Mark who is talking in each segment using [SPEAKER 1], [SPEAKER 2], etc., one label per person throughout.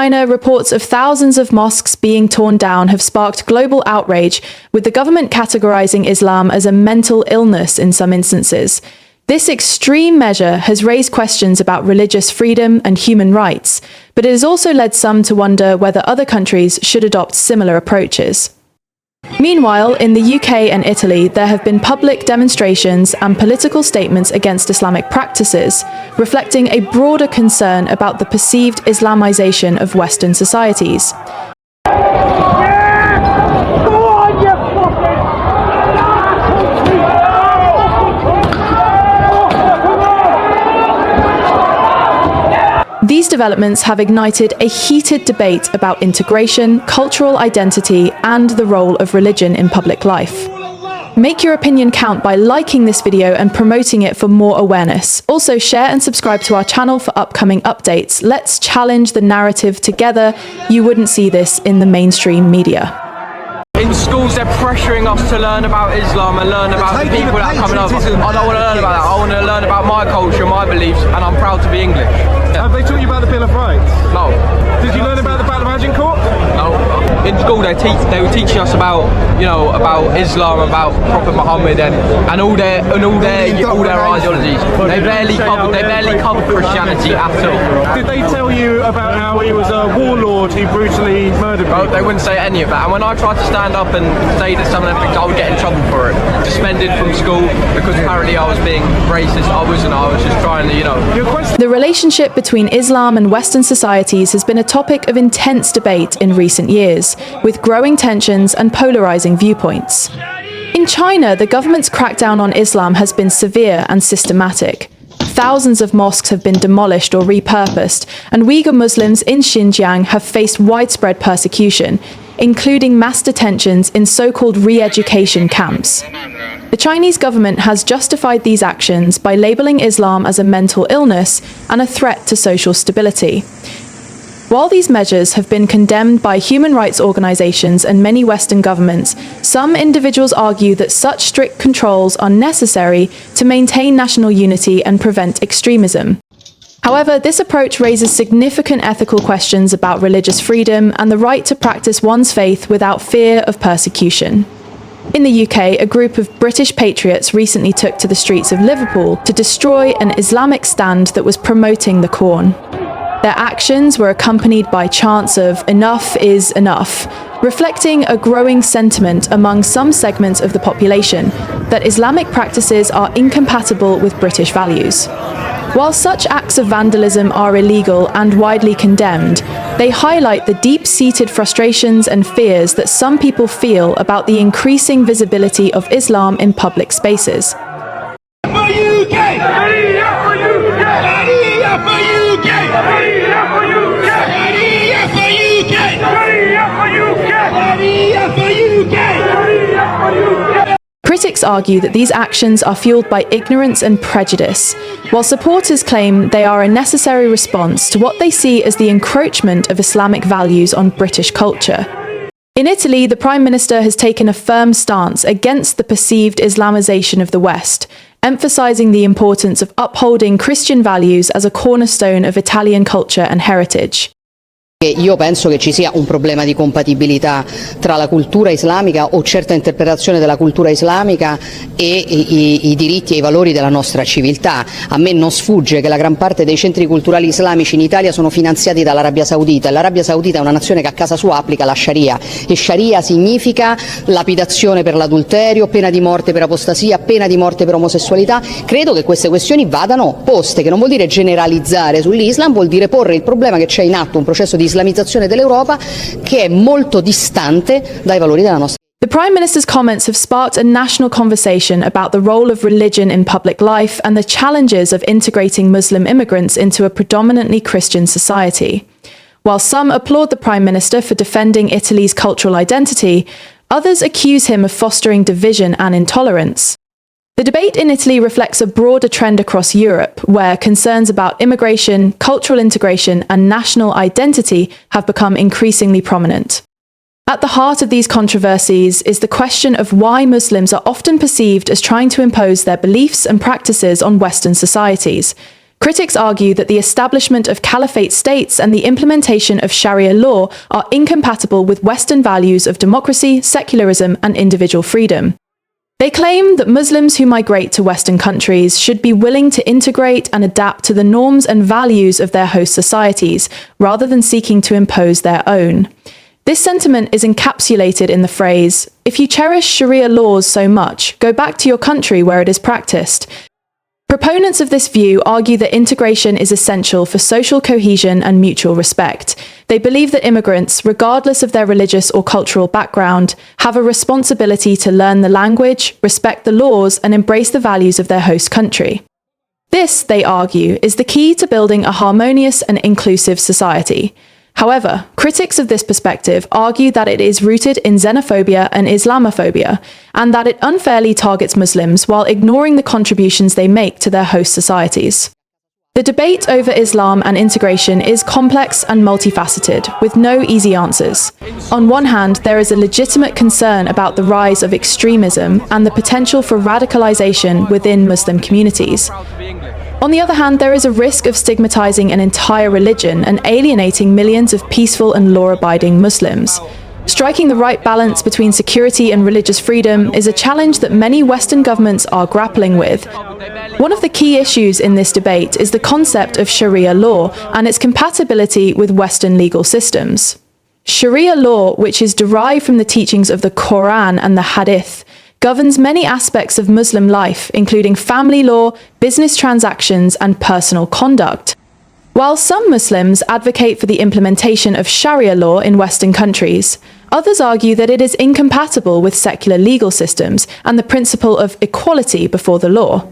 [SPEAKER 1] China, reports of thousands of mosques being torn down have sparked global outrage, with the government categorizing Islam as a mental illness in some instances. This extreme measure has raised questions about religious freedom and human rights, but it has also led some to wonder whether other countries should adopt similar approaches. Meanwhile, in the UK and Italy, there have been public demonstrations and political statements against Islamic practices, reflecting a broader concern about the perceived Islamization of Western societies. These developments have ignited a heated debate about integration, cultural identity, and the role of religion in public life. Make your opinion count by liking this video and promoting it for more awareness. Also, share and subscribe to our channel for upcoming updates. Let's challenge the narrative together. You wouldn't see this in the mainstream media.
[SPEAKER 2] In schools, they're pressuring us to learn about Islam and learn about the people that are coming over. I don't want to learn about that. I want to learn about my culture, my beliefs, and I'm proud to be English. Yeah.
[SPEAKER 3] Have they taught you about the Bill of Rights?
[SPEAKER 2] No.
[SPEAKER 3] Did you learn about the Battle of Agincourt Court?
[SPEAKER 2] No. In school, they were teaching us about, about Islam, about Prophet Muhammad, and all their ideologies. They barely covered Christianity at all.
[SPEAKER 3] Did they tell you about how he was a warlord who brutally murdered people?
[SPEAKER 2] No, they wouldn't say any of that. And when I tried to stand up and say that some of them things, I would get in trouble for it. Suspended from school because apparently I was being racist. I wasn't. I was just trying to,
[SPEAKER 1] The relationship between Islam and Western societies has been a topic of intense debate in recent years, with growing tensions and polarizing viewpoints. In China, the government's crackdown on Islam has been severe and systematic. Thousands of mosques have been demolished or repurposed, and Uyghur Muslims in Xinjiang have faced widespread persecution, including mass detentions in so-called re-education camps. The Chinese government has justified these actions by labeling Islam as a mental illness and a threat to social stability. While these measures have been condemned by human rights organizations and many Western governments, some individuals argue that such strict controls are necessary to maintain national unity and prevent extremism. However, this approach raises significant ethical questions about religious freedom and the right to practice one's faith without fear of persecution. In the UK, a group of British patriots recently took to the streets of Liverpool to destroy an Islamic stand that was promoting the Quran. Their actions were accompanied by chants of "enough is enough," reflecting a growing sentiment among some segments of the population that Islamic practices are incompatible with British values. While such acts of vandalism are illegal and widely condemned, they highlight the deep-seated frustrations and fears that some people feel about the increasing visibility of Islam in public spaces. Critics argue that these actions are fueled by ignorance and prejudice, while supporters claim they are a necessary response to what they see as the encroachment of Islamic values on British culture. In Italy, the Prime Minister has taken a firm stance against the perceived Islamization of the West, emphasizing the importance of upholding Christian values as a cornerstone of Italian culture and heritage.
[SPEAKER 4] Io penso che ci sia un problema di compatibilità tra la cultura islamica o certa interpretazione della cultura islamica e i diritti e i valori della nostra civiltà. A me non sfugge che la gran parte dei centri culturali islamici in Italia sono finanziati dall'Arabia Saudita e l'Arabia Saudita è una nazione che a casa sua applica la Sharia e Sharia significa lapidazione per l'adulterio, pena di morte per apostasia, pena di morte per omosessualità. Credo che queste questioni vadano poste, che non vuol dire generalizzare sull'Islam, vuol dire porre il problema che c'è in atto un processo di islamizzazione dell'Europa che è molto distante dai valori della nostra.
[SPEAKER 1] The Prime Minister's comments have sparked a national conversation about the role of religion in public life and the challenges of integrating Muslim immigrants into a predominantly Christian society. While some applaud the Prime Minister for defending Italy's cultural identity, others accuse him of fostering division and intolerance. The debate in Italy reflects a broader trend across Europe, where concerns about immigration, cultural integration, and national identity have become increasingly prominent. At the heart of these controversies is the question of why Muslims are often perceived as trying to impose their beliefs and practices on Western societies. Critics argue that the establishment of caliphate states and the implementation of Sharia law are incompatible with Western values of democracy, secularism, and individual freedom. They claim that Muslims who migrate to Western countries should be willing to integrate and adapt to the norms and values of their host societies, rather than seeking to impose their own. This sentiment is encapsulated in the phrase, "If you cherish Sharia laws so much, go back to your country where it is practiced." Proponents of this view argue that integration is essential for social cohesion and mutual respect. They believe that immigrants, regardless of their religious or cultural background, have a responsibility to learn the language, respect the laws, and embrace the values of their host country. This, they argue, is the key to building a harmonious and inclusive society. However, critics of this perspective argue that it is rooted in xenophobia and Islamophobia, and that it unfairly targets Muslims while ignoring the contributions they make to their host societies. The debate over Islam and integration is complex and multifaceted, with no easy answers. On one hand, there is a legitimate concern about the rise of extremism and the potential for radicalization within Muslim communities. On the other hand, there is a risk of stigmatizing an entire religion and alienating millions of peaceful and law-abiding Muslims. Striking the right balance between security and religious freedom is a challenge that many Western governments are grappling with. One of the key issues in this debate is the concept of Sharia law and its compatibility with Western legal systems. Sharia law, which is derived from the teachings of the Quran and the Hadith, governs many aspects of Muslim life, including family law, business transactions, and personal conduct. While some Muslims advocate for the implementation of Sharia law in Western countries, others argue that it is incompatible with secular legal systems and the principle of equality before the law.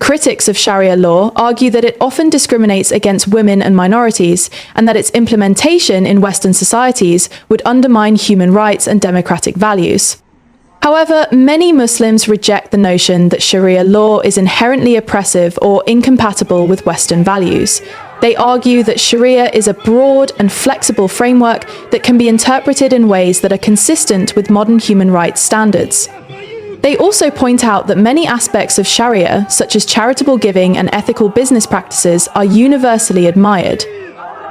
[SPEAKER 1] Critics of Sharia law argue that it often discriminates against women and minorities, and that its implementation in Western societies would undermine human rights and democratic values. However, many Muslims reject the notion that Sharia law is inherently oppressive or incompatible with Western values. They argue that Sharia is a broad and flexible framework that can be interpreted in ways that are consistent with modern human rights standards. They also point out that many aspects of Sharia, such as charitable giving and ethical business practices, are universally admired.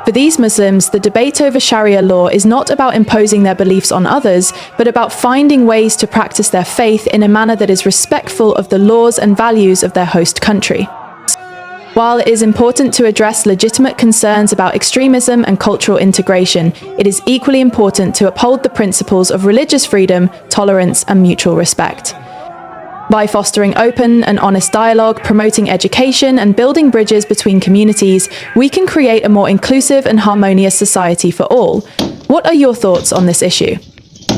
[SPEAKER 1] For these Muslims, the debate over Sharia law is not about imposing their beliefs on others, but about finding ways to practice their faith in a manner that is respectful of the laws and values of their host country. While it is important to address legitimate concerns about extremism and cultural integration, it is equally important to uphold the principles of religious freedom, tolerance, and mutual respect. By fostering open and honest dialogue, promoting education, and building bridges between communities, we can create a more inclusive and harmonious society for all. What are your thoughts on this issue?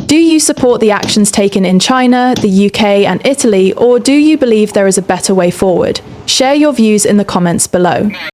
[SPEAKER 1] Do you support the actions taken in China, the UK, and Italy, or do you believe there is a better way forward? Share your views in the comments below.